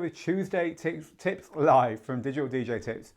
with Tuesday Tips Live from Digital DJ Tips.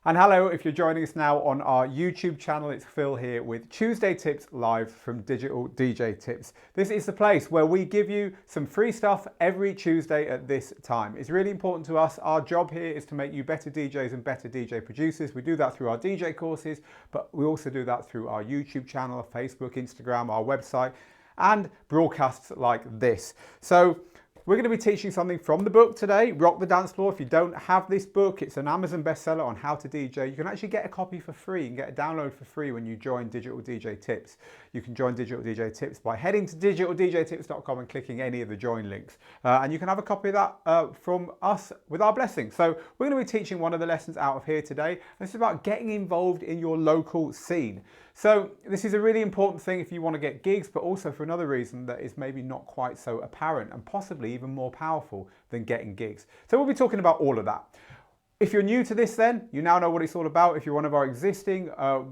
And hello, if you're joining us now on our YouTube channel, it's Phil here with Tuesday Tips Live from Digital DJ Tips. This is the place where we give you some free stuff every Tuesday at this time. It's really important to us. Our job here is to make you better DJs and better DJ producers. We do that through our DJ courses, but we also do that through our YouTube channel, Facebook, Instagram, our website, and broadcasts like this. So we're going to be teaching something from the book today, Rock the Dance Floor. If you don't have this book, it's an Amazon bestseller on how to DJ. You can actually get a copy for free and get a download for free when you join Digital DJ Tips. You can join Digital DJ Tips by heading to digitaldjtips.com and clicking any of the join links. And you can have a copy of that from us with our blessing. So we're going to be teaching one of the lessons out of here today. This is about getting involved in your local scene. So this is a really important thing if you want to get gigs, but also for another reason that is maybe not quite so apparent and possibly even more powerful than getting gigs. So we'll be talking about all of that. If you're new to this then, you now know what it's all about. If you're one of our existing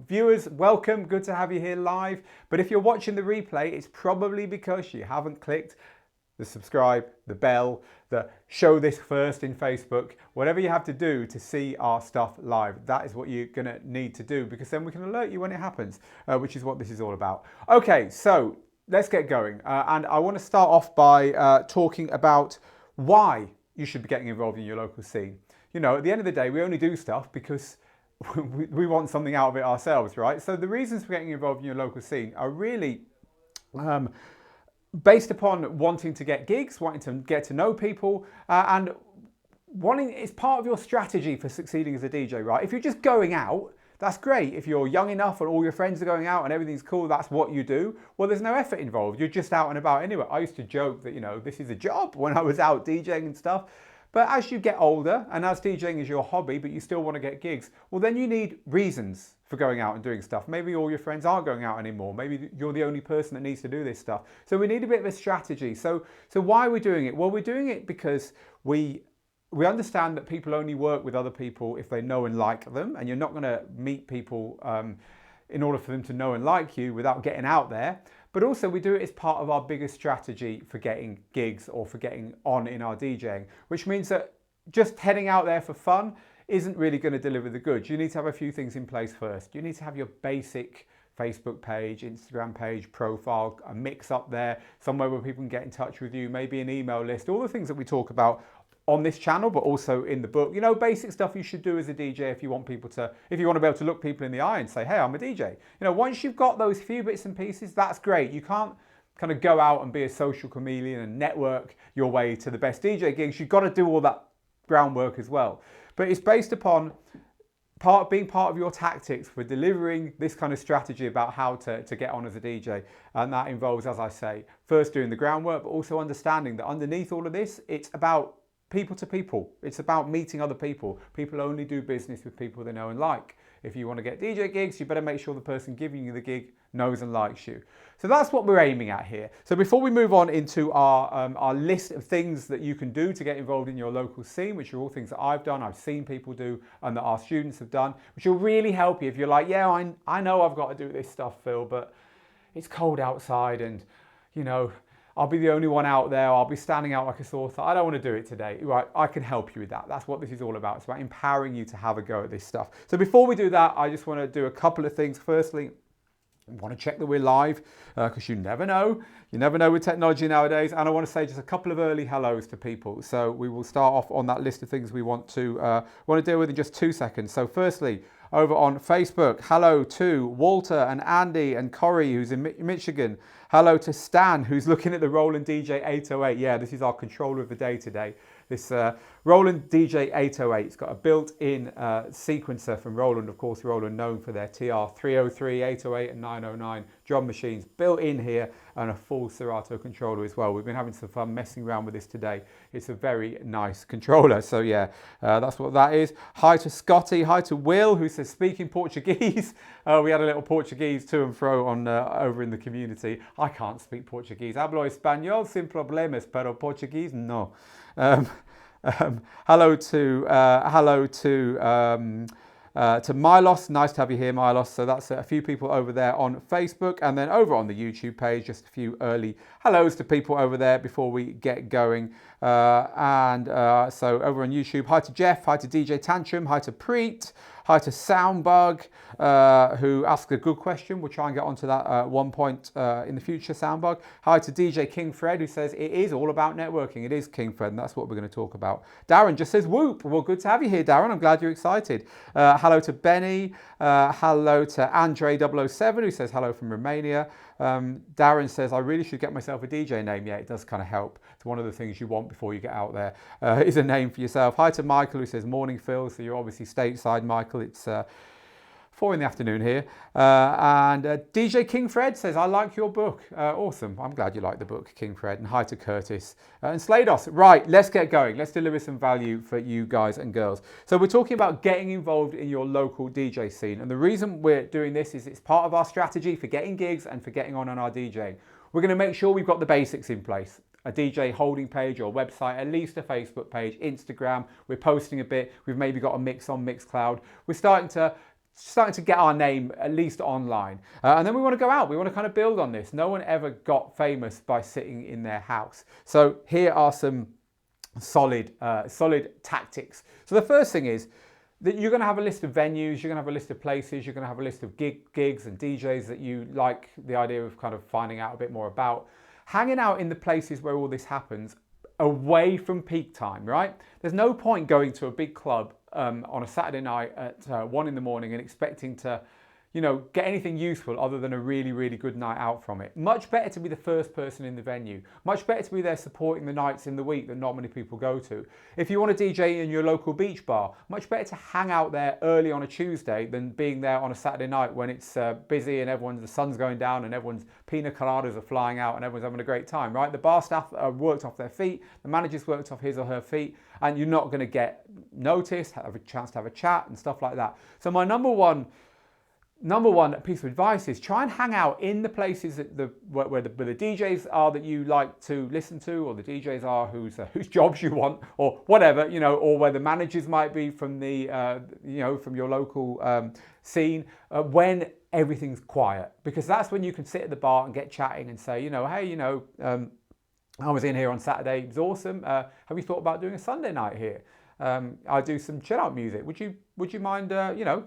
viewers, welcome, good to have you here live. But if you're watching the replay, it's probably because you haven't clicked the subscribe, the bell, the show this first in Facebook, whatever you have to do to see our stuff live. That is what you're gonna need to do, because then we can alert you when it happens, which is what this is all about. Okay, so let's get going. And I wanna start off by talking about why you should be getting involved in your local scene. You know, at the end of the day, we only do stuff because we want something out of it ourselves, right? So the reasons for getting involved in your local scene are really based upon wanting to get gigs, wanting to get to know people, and wanting, it's part of your strategy for succeeding as a DJ, right? If you're just going out, that's great. If you're young enough and all your friends are going out and everything's cool, that's what you do. Well, there's no effort involved. You're just out and about anyway. I used to joke that, you know, this is a job when I was out DJing and stuff. But as you get older, and as DJing is your hobby, but you still want to get gigs, well, then you need reasons for going out and doing stuff. Maybe all your friends aren't going out anymore. Maybe you're the only person that needs to do this stuff. So we need a bit of a strategy. So why are we doing it? Well, we're doing it because we understand that people only work with other people if they know and like them, and you're not going to meet people in order for them to know and like you without getting out there. But also we do it as part of our biggest strategy for getting gigs or for getting on in our DJing, which means that just heading out there for fun isn't really going to deliver the goods. You need to have a few things in place first. You need to have your basic Facebook page, Instagram page, profile, a mix up there, somewhere where people can get in touch with you, maybe an email list, all the things that we talk about on this channel, but also in the book. You know, basic stuff you should do as a DJ if you want people to, if you want to be able to look people in the eye and say, hey, I'm a DJ. You know, once you've got those few bits and pieces, that's great. You can't kind of go out and be a social chameleon and network your way to the best DJ gigs. You've got to do all that groundwork as well. But it's based upon being part of your tactics for delivering this kind of strategy about how to get on as a DJ. And that involves, as I say, first doing the groundwork, but also understanding that underneath all of this, it's about people to people. It's about meeting other people. People only do business with people they know and like. If you want to get DJ gigs, you better make sure the person giving you the gig knows and likes you. So that's what we're aiming at here. So before we move on into our list of things that you can do to get involved in your local scene, which are all things that I've done, I've seen people do, and that our students have done, which will really help you if you're like, yeah, I know I've got to do this stuff, Phil, but it's cold outside and, you know, I'll be the only one out there. I'll be standing out like a sore thumb. I don't want to do it today. Right, I can help you with that. That's what this is all about. It's about empowering you to have a go at this stuff. So before we do that, I just want to do a couple of things. Firstly, I want to check that we're live because you never know. You never know with technology nowadays. And I want to say just a couple of early hellos to people. So we will start off on that list of things we want to deal with in just 2 seconds. So firstly, over on Facebook, hello to Walter and Andy and Corey, who's in Michigan. Hello to Stan, who's looking at the Roland DJ 808. Yeah, this is our controller of the day today. This Roland DJ 808. It's got a built-in sequencer from Roland. Of course, Roland known for their TR 303, 808 and 909 drum machines built in here, and a full Serato controller as well. We've been having some fun messing around with this today. It's a very nice controller. So yeah, that's what that is. Hi to Scotty. Hi to Will, who says speaking Portuguese. We had a little Portuguese to and fro on over in the community. I can't speak Portuguese. Hablo español sin problemas, pero Portuguese, no. Hello to To Milos, nice to have you here, Milos. So that's a few people over there on Facebook, and then over on the YouTube page, just a few early hellos to people over there before we get going. So over on YouTube, hi to Jeff, hi to DJ Tantrum, hi to Preet, hi to Soundbug, who asked a good question. We'll try and get onto that at one point in the future, Soundbug. Hi to DJ King Fred, who says it is all about networking. It is, King Fred, and that's what we're going to talk about. Darren just says whoop. Well, good to have you here, Darren. I'm glad you're excited. Hello to Benny. Hello to Andre007, who says hello from Romania. Darren says, I really should get myself a DJ name. Yeah, it does kind of help. It's one of the things you want before you get out there, is a name for yourself. Hi to Michael, who says, morning, Phil. So you're obviously stateside, Michael. It's 4 in the afternoon here. DJ King Fred says, I like your book. Awesome. I'm glad you like the book, King Fred. And hi to Curtis. And Slados. Right, let's get going. Let's deliver some value for you guys and girls. So we're talking about getting involved in your local DJ scene. And the reason we're doing this is it's part of our strategy for getting gigs and for getting on our DJing. We're going to make sure we've got the basics in place. A DJ holding page or website, at least a Facebook page, Instagram. We're posting a bit. We've maybe got a mix on Mixcloud. We're starting to get our name at least online. And then we want to go out. We want to kind of build on this. No one ever got famous by sitting in their house. So here are some solid tactics. So the first thing is that you're going to have a list of venues, you're going to have a list of places, you're going to have a list of gigs and DJs that you like the idea of kind of finding out a bit more about. Hanging out in the places where all this happens, away from peak time, right? There's no point going to a big club on a Saturday night at 1 in the morning and expecting to, get anything useful other than a really, really good night out from it. Much better to be the first person in the venue. Much better to be there supporting the nights in the week that not many people go to. If you want to DJ in your local beach bar, much better to hang out there early on a Tuesday than being there on a Saturday night when it's busy and the sun's going down and everyone's pina coladas are flying out and everyone's having a great time, right? The bar staff are worked off their feet, the manager's worked off his or her feet, and you're not going to get noticed, have a chance to have a chat and stuff like that. So my number one piece of advice is try and hang out in the places where the DJs are that you like to listen to, or the DJs are whose jobs you want, or whatever, or where the managers might be from the from your local scene when everything's quiet, because that's when you can sit at the bar and get chatting and say, hey, I was in here on Saturday, it was awesome. Have you thought about doing a Sunday night here? I do some chill out music. Would you mind,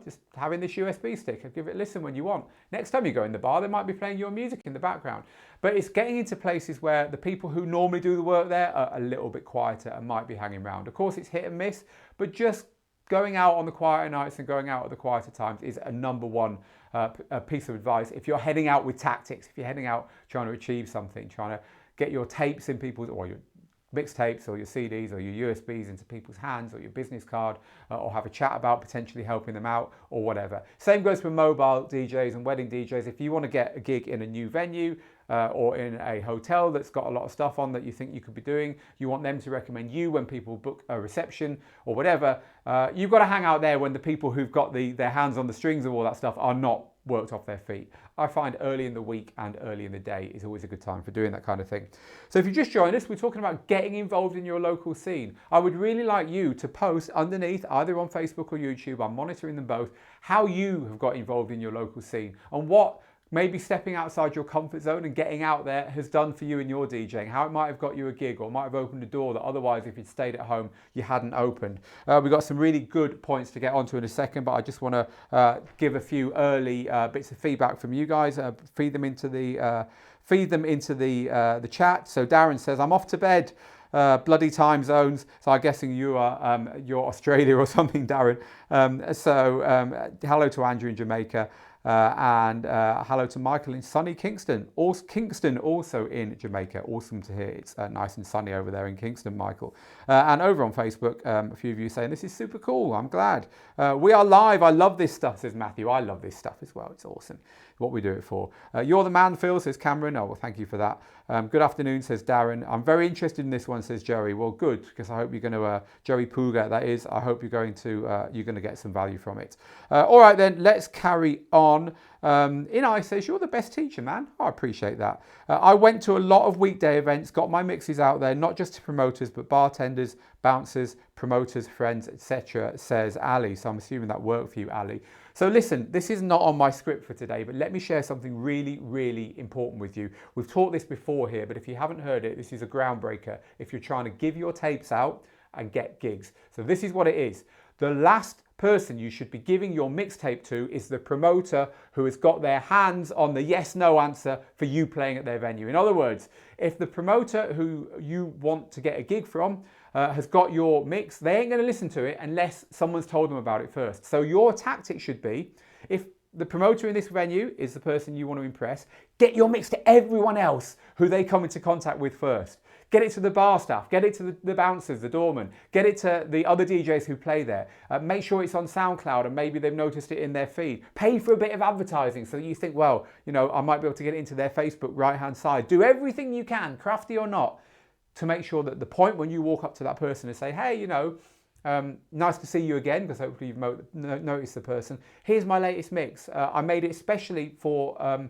just having this USB stick and give it a listen when you want? Next time you go in the bar, they might be playing your music in the background. But it's getting into places where the people who normally do the work there are a little bit quieter and might be hanging around. Of course, it's hit and miss, but just going out on the quieter nights and going out at the quieter times is a number one piece of advice. If you're heading out with tactics, if you're heading out trying to achieve something, trying to get your tapes in people's, or your mixtapes or your CDs or your USBs into people's hands, or your business card, or have a chat about potentially helping them out or whatever. Same goes for mobile DJs and wedding DJs. If you want to get a gig in a new venue or in a hotel that's got a lot of stuff on that you think you could be doing, you want them to recommend you when people book a reception or whatever, you've got to hang out there when the people who've got their hands on the strings of all that stuff are not worked off their feet. I find early in the week and early in the day is always a good time for doing that kind of thing. So if you just joined us, we're talking about getting involved in your local scene. I would really like you to post underneath, either on Facebook or YouTube, I'm monitoring them both, how you have got involved in your local scene and what maybe stepping outside your comfort zone and getting out there has done for you in your DJing, how it might have got you a gig or might have opened a door that otherwise, if you'd stayed at home, you hadn't opened. We've got some really good points to get onto in a second, but I just want to give a few early bits of feedback from you guys, feed them into the chat. So Darren says, I'm off to bed. Bloody time zones. So I'm guessing you're Australia or something, Darren. Hello to Andrew in Jamaica. And hello to Michael in sunny Kingston. Kingston also in Jamaica. Awesome to hear. It's nice and sunny over there in Kingston, Michael. And over on Facebook, a few of you saying, this is super cool. I'm glad. We are live. I love this stuff, says Matthew. I love this stuff as well. It's awesome. What we do it for. You're the man, Phil, says Cameron. Oh, well, thank you for that. Good afternoon, says Darren. I'm very interested in this one, says Joey. Well, good, because I hope you're going to, Joey Puga, that is, I hope you're going to get some value from it. All right, then, let's carry on. on in ISIS. You're the best teacher, man. I appreciate that. I went to a lot of weekday events, got my mixes out there, not just to promoters, but bartenders, bouncers, promoters, friends, etc., says Ali. So I'm assuming that worked for you, Ali. So listen, this is not on my script for today, but let me share something really, really important with you. We've taught this before here, but if you haven't heard it, this is a groundbreaker if you're trying to give your tapes out and get gigs. So this is what it is. The last person you should be giving your mixtape to is the promoter who has got their hands on the yes/no answer for you playing at their venue. In other words, if the promoter who you want to get a gig from has got your mix, they ain't going to listen to it unless someone's told them about it first. So your tactic should be, if the promoter in this venue is the person you want to impress, get your mix to everyone else who they come into contact with first. Get it to the bar staff, get it to the bouncers, the doorman, get it to the other DJs who play there. Make sure it's on SoundCloud and maybe they've noticed it in their feed. Pay for a bit of advertising so that you think, well, you know, I might be able to get it into their Facebook right-hand side. Do everything you can, crafty or not, to make sure that the point when you walk up to that person and say, hey, you know, nice to see you again, because hopefully you've noticed the person. Here's my latest mix. I made it especially for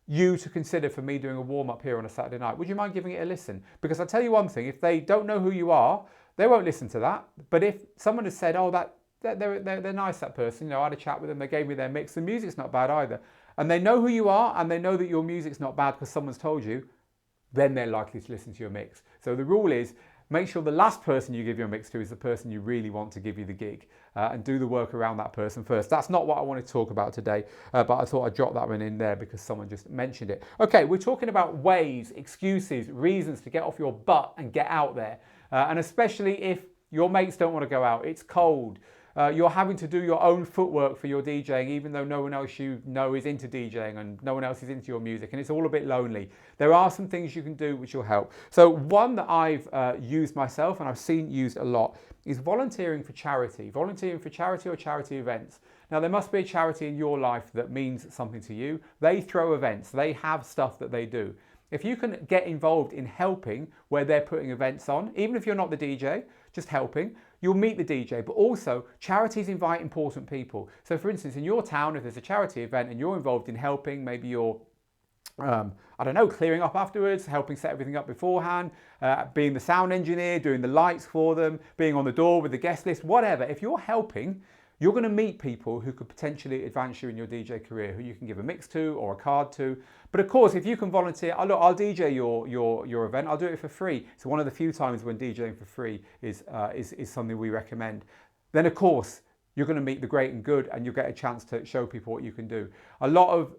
you to consider for me doing a warm-up here on a Saturday night. Would you mind giving it a listen? Because I'll tell you one thing, if they don't know who you are, they won't listen to that. But if someone has said, oh, they're nice, that person, you know, I had a chat with them, they gave me their mix, the music's not bad either, and they know who you are and they know that your music's not bad because someone's told you, then they're likely to listen to your mix. So the rule is, make sure the last person you give your mix to is the person you really want to give you the gig, and do the work around that person first. That's not what I wanted to talk about today, but I thought I'd drop that one in there because someone just mentioned it. Okay, we're talking about ways, excuses, reasons to get off your butt and get out there. And especially if your mates don't want to go out, it's cold. You're having to do your own footwork for your DJing, even though no one else you know is into DJing and no one else is into your music, and it's all a bit lonely. There are some things you can do which will help. So one that I've used myself and I've seen used a lot is volunteering for charity. Volunteering for charity or charity events. Now there must be a charity in your life that means something to you. They throw events, they have stuff that they do. If you can get involved in helping where they're putting events on, even if you're not the DJ, just helping, you'll meet the DJ, but also charities invite important people. So for instance, in your town, if there's a charity event and you're involved in helping, maybe you're, I don't know, clearing up afterwards, helping set everything up beforehand, being the sound engineer, doing the lights for them, being on the door with the guest list, whatever. If you're helping, you're going to meet people who could potentially advance you in your DJ career, who you can give a mix to or a card to. But of course, if you can volunteer, oh, look, I'll DJ your event, I'll do it for free. So one of the few times when DJing for free is something we recommend. Then of course, you're going to meet the great and good and you'll get a chance to show people what you can do. A lot of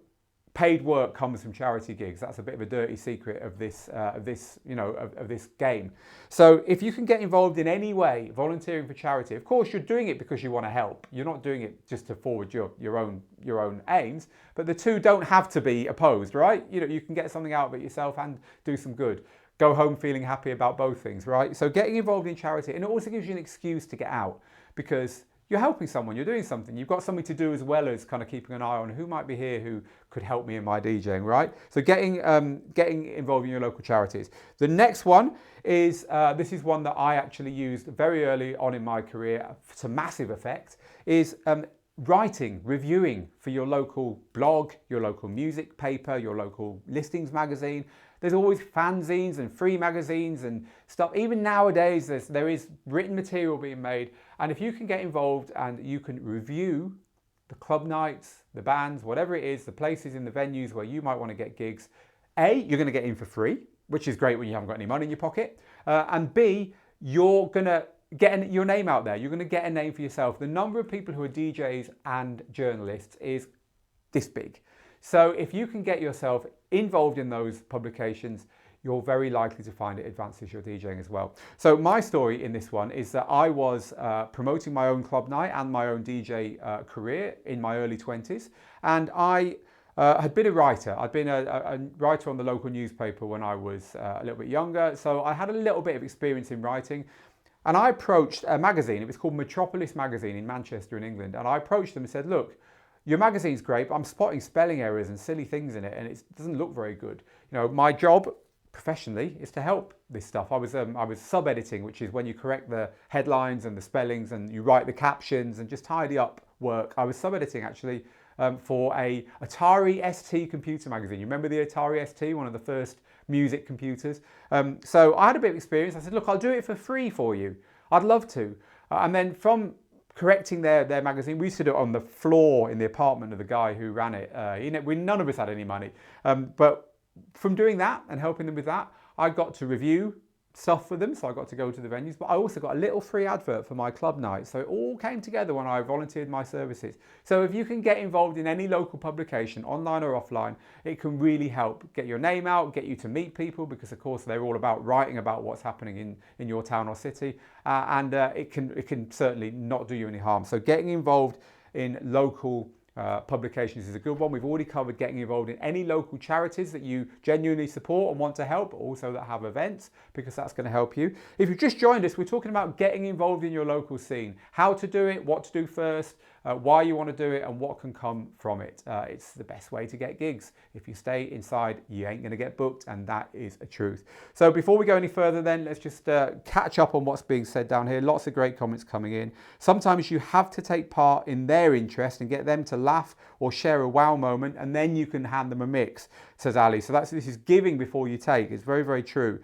paid work comes from charity gigs. That's a bit of a dirty secret of this game. So if you can get involved in any way, volunteering for charity, of course you're doing it because you want to help. You're not doing it just to forward your own aims, but the two don't have to be opposed, right? You know, you can get something out of it yourself and do some good. Go home feeling happy about both things, right? So getting involved in charity, and it also gives you an excuse to get out because you're helping someone, you're doing something, you've got something to do as well as kind of keeping an eye on who might be here who could help me in my DJing, right? So getting involved in your local charities. The next one is, this is one that I actually used very early on in my career to massive effect, is writing, reviewing for your local blog, your local music paper, your local listings magazine. There's always fanzines and free magazines and stuff. Even nowadays, there is written material being made. And if you can get involved and you can review the club nights, the bands, whatever it is, the places in the venues where you might want to get gigs, A, you're going to get in for free, which is great when you haven't got any money in your pocket. And B, you're going to get your name out there. You're going to get a name for yourself. The number of people who are DJs and journalists is this big. So if you can get yourself involved in those publications, you're very likely to find it advances your DJing as well. So my story in this one is that I was promoting my own club night and my own DJ career in my early 20s. And I had been a writer. I'd been a writer on the local newspaper when I was a little bit younger. So I had a little bit of experience in writing. And I approached a magazine. It was called Metropolis Magazine in Manchester in England. And I approached them and said, look, your magazine's great, but I'm spotting spelling errors and silly things in it, and it doesn't look very good. You know, my job professionally is to help this stuff. I was sub-editing, which is when you correct the headlines and the spellings and you write the captions and just tidy up work. I was sub-editing actually for a Atari ST computer magazine. You remember the Atari ST, one of the first music computers? So I had a bit of experience. I said, look, I'll do it for free for you. I'd love to. And then from correcting their magazine, we used to do it on the floor in the apartment of the guy who ran it. None of us had any money. But from doing that and helping them with that, I got to review stuff for them, so I got to go to the venues, but I also got a little free advert for my club night. So it all came together when I volunteered my services. So if you can get involved in any local publication, online or offline, it can really help get your name out, get you to meet people, because of course they're all about writing about what's happening in your town or city, and it can certainly not do you any harm. So getting involved in local publications is a good one. We've already covered getting involved in any local charities that you genuinely support and want to help, but also that have events, because that's going to help you. If you've just joined us, we're talking about getting involved in your local scene, how to do it, what to do first, why you want to do it, and what can come from it. It's the best way to get gigs. If you stay inside, you ain't going to get booked, and that is a truth. So before we go any further then, let's just catch up on what's being said down here. Lots of great comments coming in. Sometimes you have to take part in their interest and get them to laugh or share a wow moment, and then you can hand them a mix, says Ali. So this is giving before you take. It's very, very true.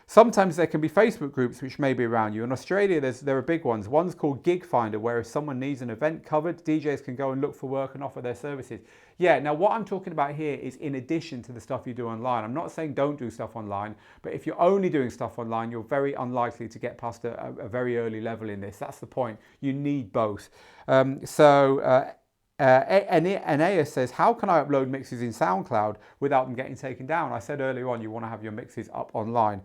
Sometimes there can be Facebook groups which may be around you. In Australia, there are big ones. One's called Gig Finder, where if someone needs an event covered, DJs can go and look for work and offer their services. Yeah, now what I'm talking about here is in addition to the stuff you do online. I'm not saying don't do stuff online, but if you're only doing stuff online, you're very unlikely to get past a very early level in this. That's the point. You need both. Anea says, how can I upload mixes in SoundCloud without them getting taken down? I said earlier on, you want to have your mixes up online.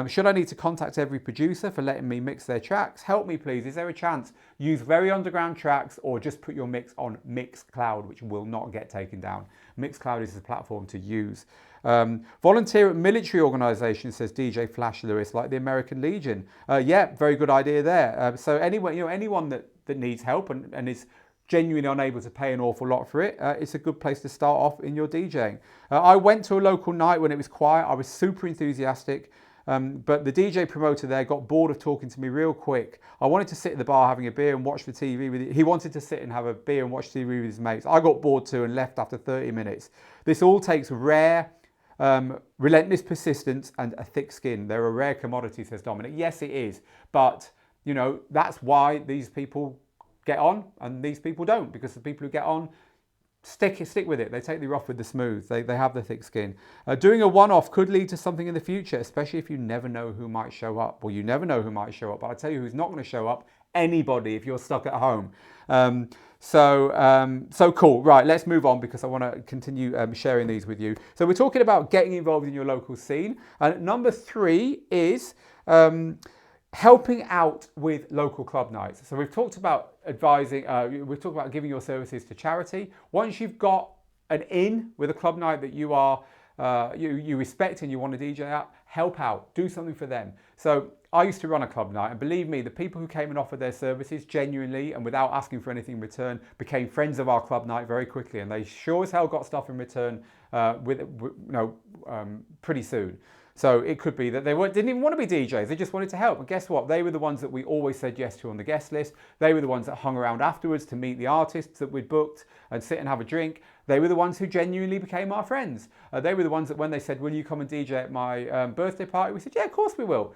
Should I need to contact every producer for letting me mix their tracks? Help me, please. Is there a chance? Use very underground tracks, or just put your mix on Mixcloud, which will not get taken down. Mixcloud is the platform to use. Volunteer at military organisations, says DJ Flash Lewis, like the American Legion. Yeah, very good idea there. So anyone that needs help and is genuinely unable to pay an awful lot for it, it's a good place to start off in your DJing. I went to a local night when it was quiet. I was super enthusiastic, but the DJ promoter there got bored of talking to me real quick. I wanted to sit at the bar having a beer and watch the TV with it. He wanted to sit and have a beer and watch TV with his mates. I got bored too and left after 30 minutes. This all takes rare, relentless persistence and a thick skin. They're a rare commodity, says Dominic. Yes, it is, but that's why these people get on and these people don't, because the people who get on stick with it. They take the rough with the smooth. They have the thick skin. Doing a one-off could lead to something in the future, especially if you never know who might show up. Well, you never know who might show up, but I'll tell you who's not going to show up. Anybody, if you're stuck at home. So cool. Right, let's move on, because I want to continue sharing these with you. So we're talking about getting involved in your local scene. And number 3 is helping out with local club nights. So we've talked about advising, we've talked about giving your services to charity. Once you've got an in with a club night that you are you respect and you want to DJ at, help out, do something for them. So I used to run a club night, and believe me, the people who came and offered their services genuinely and without asking for anything in return became friends of our club night very quickly, and they sure as hell got stuff in return pretty soon. So it could be that they didn't even want to be DJs, they just wanted to help. And guess what? They were the ones that we always said yes to on the guest list. They were the ones that hung around afterwards to meet the artists that we'd booked and sit and have a drink. They were the ones who genuinely became our friends. They were the ones that when they said, will you come and DJ at my birthday party? We said, yeah, of course we will.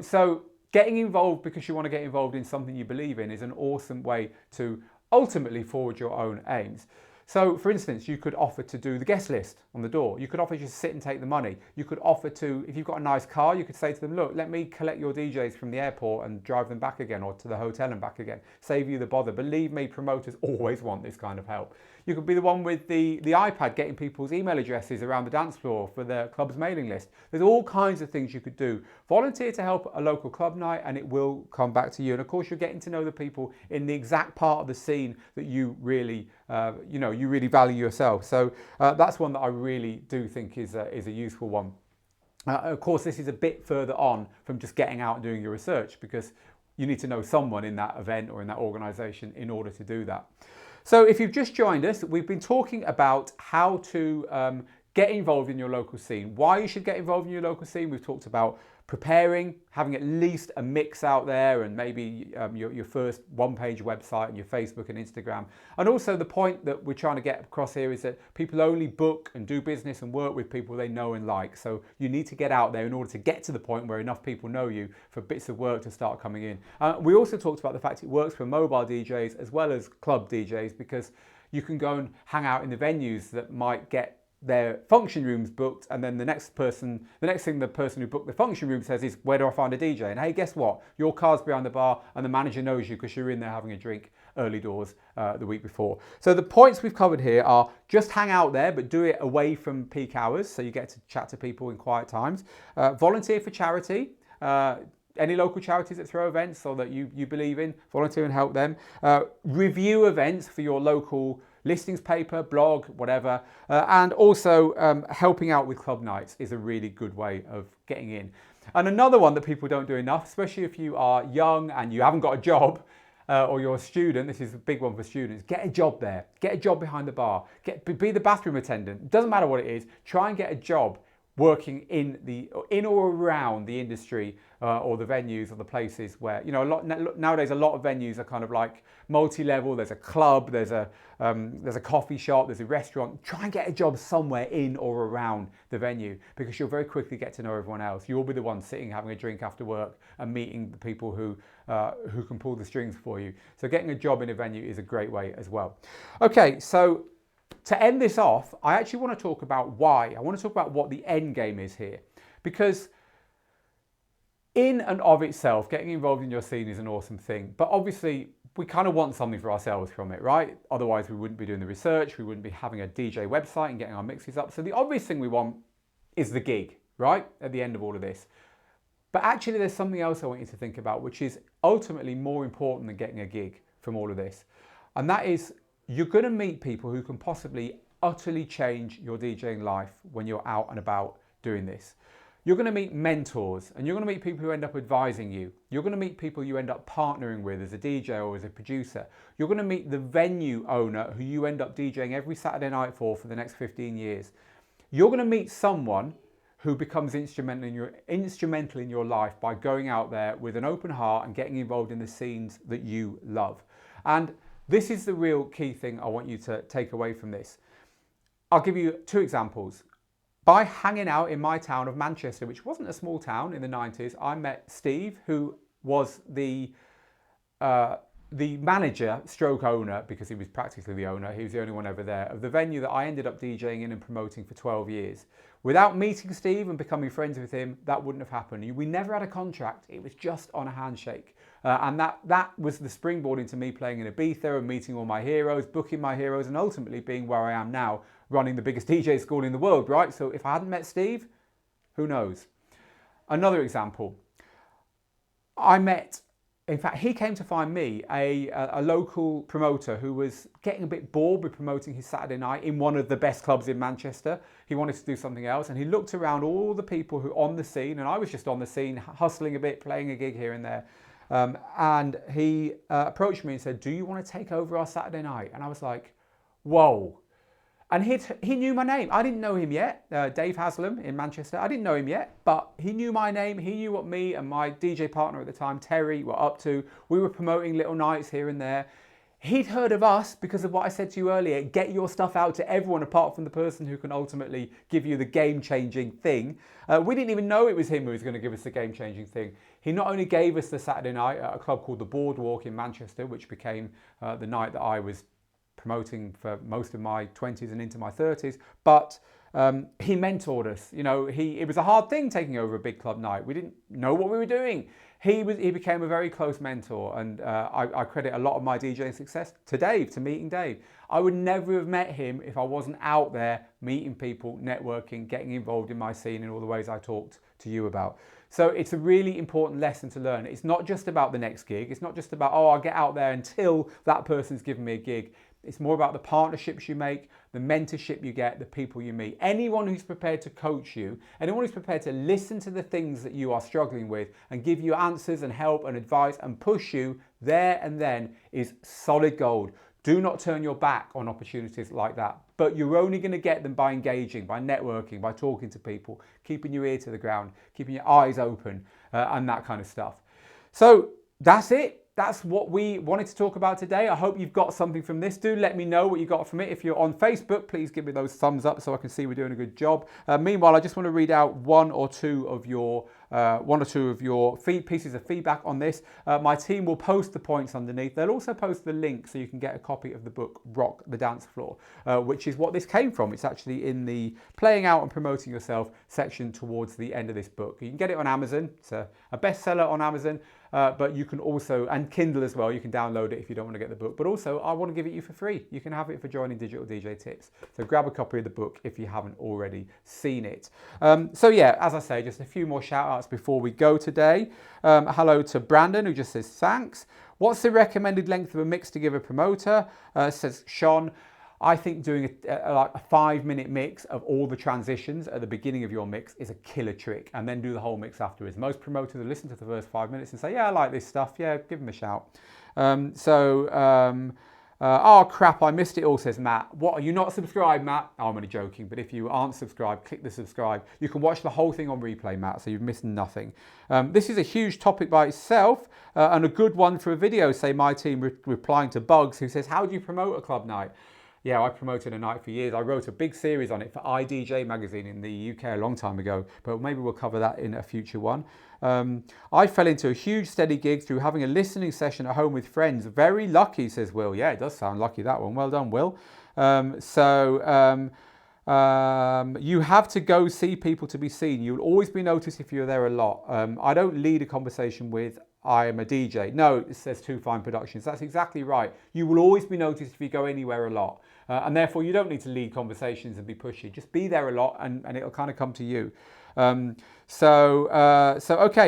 So getting involved because you want to get involved in something you believe in is an awesome way to ultimately forward your own aims. So, for instance, you could offer to do the guest list on the door. You could offer to just sit and take the money. You could offer to, if you've got a nice car, you could say to them, look, let me collect your DJs from the airport and drive them back again, or to the hotel and back again. Save you the bother. Believe me, promoters always want this kind of help. You could be the one with the iPad getting people's email addresses around the dance floor for the club's mailing list. There's all kinds of things you could do. Volunteer to help a local club night and it will come back to you. And of course, you're getting to know the people in the exact part of the scene that you really, you really value yourself. So that's one that I really do think is a useful one. Of course, this is a bit further on from just getting out and doing your research, because you need to know someone in that event or in that organisation in order to do that. So if you've just joined us, we've been talking about how to get involved in your local scene, why you should get involved in your local scene. We've talked about preparing, having at least a mix out there, and maybe your first one-page website and your Facebook and Instagram. And also the point that we're trying to get across here is that people only book and do business and work with people they know and like. So you need to get out there in order to get to the point where enough people know you for bits of work to start coming in. We also talked about the fact it works for mobile DJs as well as club DJs, because you can go and hang out in the venues that might get their function rooms booked, and then the next thing the person who booked the function room says is, where do I find a DJ? And hey, guess what? Your car's behind the bar and the manager knows you because you're in there having a drink early doors the week before. So the points we've covered here are: just hang out there, but do it away from peak hours so you get to chat to people in quiet times. Volunteer for charity. Any local charities that throw events or that you believe in, volunteer and help them. Review events for your local listings paper, blog, whatever. And also helping out with club nights is a really good way of getting in. And another one that people don't do enough, especially if you are young and you haven't got a job, or you're a student, this is a big one for students, get a job there. Get a job behind the bar. Be the bathroom attendant. Doesn't matter what it is. Try and get a job working in or around the industry or the venues or the places where, you know, nowadays a lot of venues are kind of like multi-level. There's a club, there's a coffee shop, there's a restaurant. Try and get a job somewhere in or around the venue, because you'll very quickly get to know everyone else. You'll be the one sitting having a drink after work and meeting the people who can pull the strings for you. So getting a job in a venue is a great way as well. Okay, so to end this off, I actually want to talk about why. I want to talk about what the end game is here. Because in and of itself, getting involved in your scene is an awesome thing. But obviously, we kind of want something for ourselves from it, right? Otherwise, we wouldn't be doing the research. We wouldn't be having a DJ website and getting our mixes up. So the obvious thing we want is the gig, right? At the end of all of this. But actually, there's something else I want you to think about, which is ultimately more important than getting a gig from all of this. And that is, you're going to meet people who can possibly utterly change your DJing life when you're out and about doing this. You're going to meet mentors, and you're going to meet people who end up advising you. You're going to meet people you end up partnering with as a DJ or as a producer. You're going to meet the venue owner who you end up DJing every Saturday night for the next 15 years. You're going to meet someone who becomes instrumental in your life by going out there with an open heart and getting involved in the scenes that you love. And this is the real key thing I want you to take away from this. I'll give you two examples. By hanging out in my town of Manchester, which wasn't a small town in the 90s, I met Steve, who was the manager stroke owner, because he was practically the owner. He was the only one over there, of the venue that I ended up DJing in and promoting for 12 years. Without meeting Steve and becoming friends with him, that wouldn't have happened. We never had a contract. It was just on a handshake. And that was the springboard into me playing in Ibiza and meeting all my heroes, booking my heroes, and ultimately being where I am now, running the biggest DJ school in the world, right? So if I hadn't met Steve, who knows? Another example, in fact, he came to find me, a local promoter who was getting a bit bored with promoting his Saturday night in one of the best clubs in Manchester. He wanted to do something else, and he looked around all the people who on the scene, and I was just on the scene, hustling a bit, playing a gig here and there. And he approached me and said, do you want to take over our Saturday night? And I was like, whoa. And he knew my name. I didn't know him yet, Dave Haslam in Manchester. I didn't know him yet, but he knew my name. He knew what me and my DJ partner at the time, Terry, were up to. We were promoting little nights here and there. He'd heard of us because of what I said to you earlier. Get your stuff out to everyone apart from the person who can ultimately give you the game-changing thing. We didn't even know it was him who was going to give us the game-changing thing. He not only gave us the Saturday night at a club called the Boardwalk in Manchester, which became the night that I was promoting for most of my 20s and into my 30s, but he mentored us. You know, it was a hard thing taking over a big club night. We didn't know what we were doing. He became a very close mentor, and I credit a lot of my DJing success to Dave, to meeting Dave. I would never have met him if I wasn't out there meeting people, networking, getting involved in my scene in all the ways I talked to you about. So it's a really important lesson to learn. It's not just about the next gig. It's not just about, oh, I'll get out there until that person's given me a gig. It's more about the partnerships you make, the mentorship you get, the people you meet. Anyone who's prepared to coach you, anyone who's prepared to listen to the things that you are struggling with and give you answers and help and advice and push you there and then is solid gold. Do not turn your back on opportunities like that. but you're only going to get them by engaging, by networking, by talking to people, keeping your ear to the ground, keeping your eyes open, and that kind of stuff. So that's it. That's what we wanted to talk about today. I hope you've got something from this. Do let me know what you got from it. If you're on Facebook, please give me those thumbs up so I can see we're doing a good job. Meanwhile, I just want to read out one or two of your pieces of feedback on this. My team will post the points underneath. They'll also post the link so you can get a copy of the book Rock the Dance Floor, which is what this came from. It's actually in the Playing Out and Promoting Yourself section towards the end of this book. You can get it on Amazon. It's a bestseller on Amazon. But you can also, and Kindle as well, you can download it if you don't want to get the book. But also, I want to give it you for free. You can have it for joining Digital DJ Tips. So grab a copy of the book if you haven't already seen it. So yeah, as I say, just a few more shout outs before we go today. Hello to Brandon, who just says thanks. What's the recommended length of a mix to give a promoter? Says Sean. I think doing a 5-minute mix of all the transitions at the beginning of your mix is a killer trick, and then do the whole mix afterwards. Most promoters will listen to the first 5 minutes and say, yeah, I like this stuff. Yeah, give them a shout. Oh crap, I missed it all, says Matt. What, are you not subscribed, Matt? Oh, I'm only joking, but if you aren't subscribed, click the subscribe. You can watch the whole thing on replay, Matt, so you've missed nothing. This is a huge topic by itself, and a good one for a video, say my team replying to Bugs, who says, how do you promote a club night? Yeah, I promoted a night for years. I wrote a big series on it for iDJ magazine in the UK a long time ago, but maybe we'll cover that in a future one. I fell into a huge steady gig through having a listening session at home with friends. Very lucky, says Will. Yeah, it does sound lucky, that one. Well done, Will. You have to go see people to be seen. You'll always be noticed if you're there a lot. I don't lead a conversation with, I am a DJ. No, it says Too Fine Productions. That's exactly right. You will always be noticed if you go anywhere a lot. And therefore, you don't need to lead conversations and be pushy. Just be there a lot and it'll kind of come to you. Okay,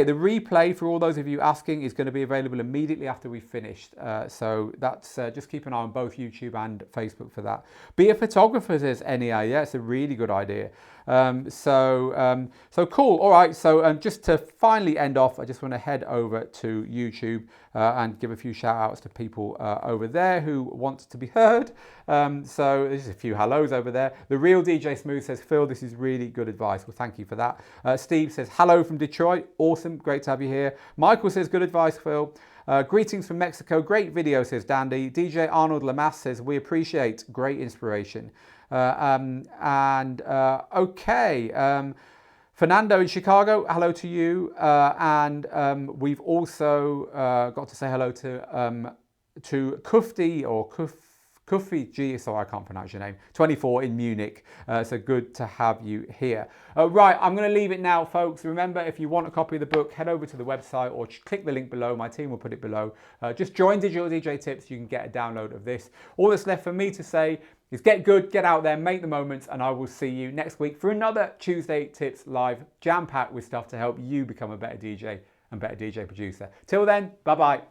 the replay for all those of you asking is going to be available immediately after we've finished. So that's just keep an eye on both YouTube and Facebook for that. Be a photographer, says NEA. Yeah, it's a really good idea. So cool. All right. So just to finally end off, I just want to head over to YouTube and give a few shout outs to people over there who want to be heard. So there's a few hellos over there. The Real DJ Smooth says, Phil, this is really good advice. Well, thank you for that. Steve says, hello from Detroit. Awesome. Great to have you here. Michael says, good advice, Phil. Greetings from Mexico. Great video, says Dandy. DJ Arnold Lamas says, we appreciate. Great inspiration. Fernando in Chicago, hello to you. We've also got to say hello to Kufti or Kufi G, sorry, I can't pronounce your name, 24 in Munich. So good to have you here. Right, I'm going to leave it now, folks. Remember, if you want a copy of the book, head over to the website or click the link below. My team will put it below. Just join Digital DJ Tips. You can get a download of this. All that's left for me to say is get good, get out there, make the moments, and I will see you next week for another Tuesday Tips Live, jam-packed with stuff to help you become a better DJ and better DJ producer. Till then, bye-bye.